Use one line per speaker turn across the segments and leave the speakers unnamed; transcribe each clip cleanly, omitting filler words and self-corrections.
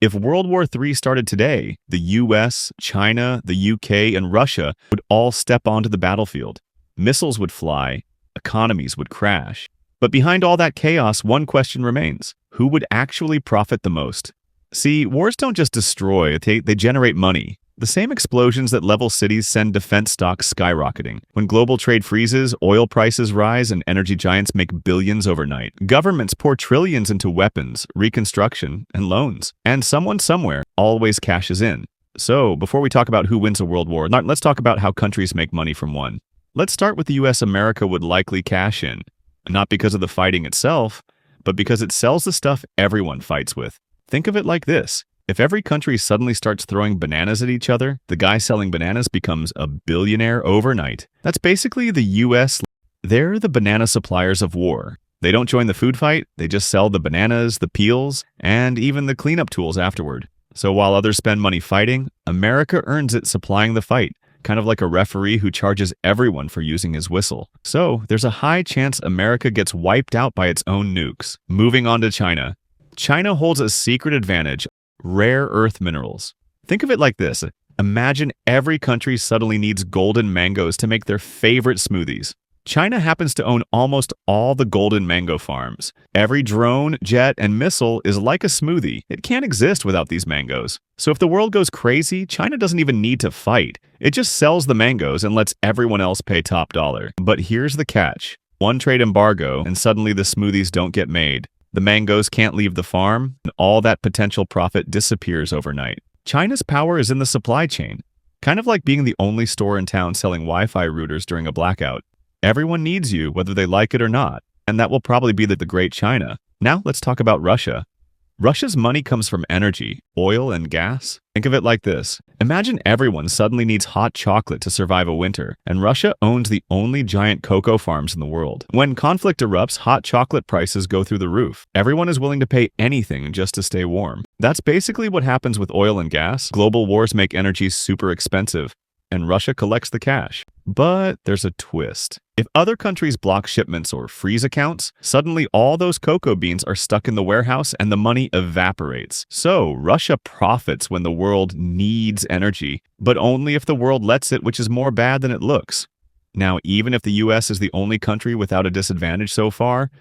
If World War III started today, the US, China, the UK, and Russia would all step onto the battlefield. Missiles would fly, economies would crash. But behind all that chaos, one question remains. Who would actually profit the most? See, wars don't just destroy, they generate money. The same explosions that level cities send defense stocks skyrocketing. When global trade freezes, oil prices rise and energy giants make billions overnight. Governments pour trillions into weapons, reconstruction, and loans. And someone somewhere always cashes in. So, before we talk about who wins a world war, let's talk about how countries make money from one. Let's start with the US. America would likely cash in. Not because of the fighting itself, but because it sells the stuff everyone fights with. Think of it like this. If every country suddenly starts throwing bananas at each other, the guy selling bananas becomes a billionaire overnight. That's basically the US. They're the banana suppliers of war. They don't join the food fight, they just sell the bananas, the peels, and even the cleanup tools afterward. So while others spend money fighting, America earns it supplying the fight, kind of like a referee who charges everyone for using his whistle. So there's a high chance America gets wiped out by its own nukes. Moving on to China. China holds a secret advantage. Rare earth minerals. Think of it like this. Imagine every country suddenly needs golden mangoes to make their favorite smoothies. China happens to own almost all the golden mango farms. Every drone, jet, and missile is like a smoothie. It can't exist without these mangoes. So if the world goes crazy, China doesn't even need to fight. It just sells the mangoes and lets everyone else pay top dollar. But here's the catch. One trade embargo, and suddenly the smoothies don't get made. The mangoes can't leave the farm, and all that potential profit disappears overnight. China's power is in the supply chain, kind of like being the only store in town selling Wi-Fi routers during a blackout. Everyone needs you, whether they like it or not, and that will probably be the Great China. Now let's talk about Russia. Russia's money comes from energy, oil, and gas. Think of it like this. Imagine everyone suddenly needs hot chocolate to survive a winter, and Russia owns the only giant cocoa farms in the world. When conflict erupts, hot chocolate prices go through the roof. Everyone is willing to pay anything just to stay warm. That's basically what happens with oil and gas. Global wars make energy super expensive, and Russia collects the cash. But there's a twist. If other countries block shipments or freeze accounts, suddenly all those cocoa beans are stuck in the warehouse and the money evaporates. So Russia profits when the world needs energy, but only if the world lets it, which is more bad than it looks. Now, even if the US is the only country without a disadvantage so far,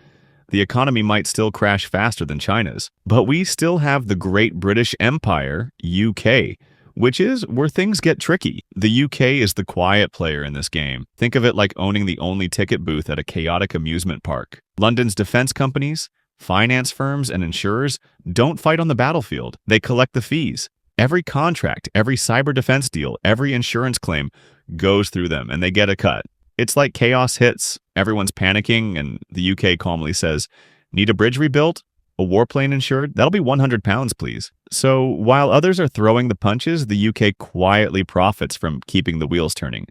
the economy might still crash faster than China's. But we still have the Great British Empire, UK, which is where things get tricky. The UK is the quiet player in this game. Think of it like owning the only ticket booth at a chaotic amusement park. London's defense companies, finance firms, and insurers don't fight on the battlefield. They collect the fees. Every contract, every cyber defense deal, every insurance claim goes through them, and they get a cut. It's like chaos hits, everyone's panicking, and the UK calmly says, "Need a bridge rebuilt? A warplane insured? That'll be £100, please." So while others are throwing the punches, the UK quietly profits from keeping the wheels turning.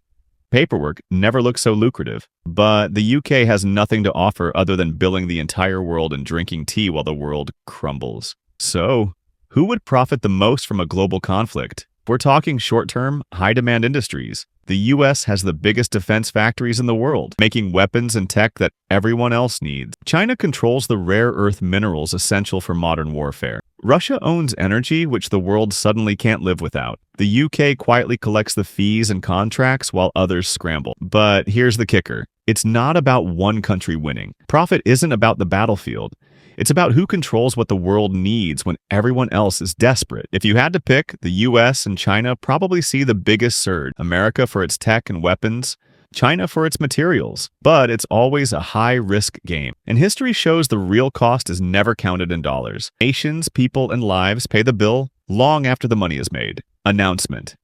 Paperwork never looks so lucrative, but the UK has nothing to offer other than billing the entire world and drinking tea while the world crumbles. So, who would profit the most from a global conflict? We're talking short-term, high-demand industries. The US has the biggest defense factories in the world, making weapons and tech that everyone else needs. China controls the rare earth minerals essential for modern warfare. Russia owns energy, which the world suddenly can't live without. The UK quietly collects the fees and contracts while others scramble. But here's the kicker. It's not about one country winning. Profit isn't about the battlefield. It's about who controls what the world needs when everyone else is desperate. If you had to pick, the US and China probably see the biggest surge. America for its tech and weapons, China for its materials. But it's always a high-risk game. And history shows the real cost is never counted in dollars. Nations, people, and lives pay the bill long after the money is made. Announcement.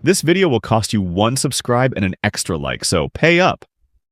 This video will cost you 1 subscribe and an extra like, so pay up.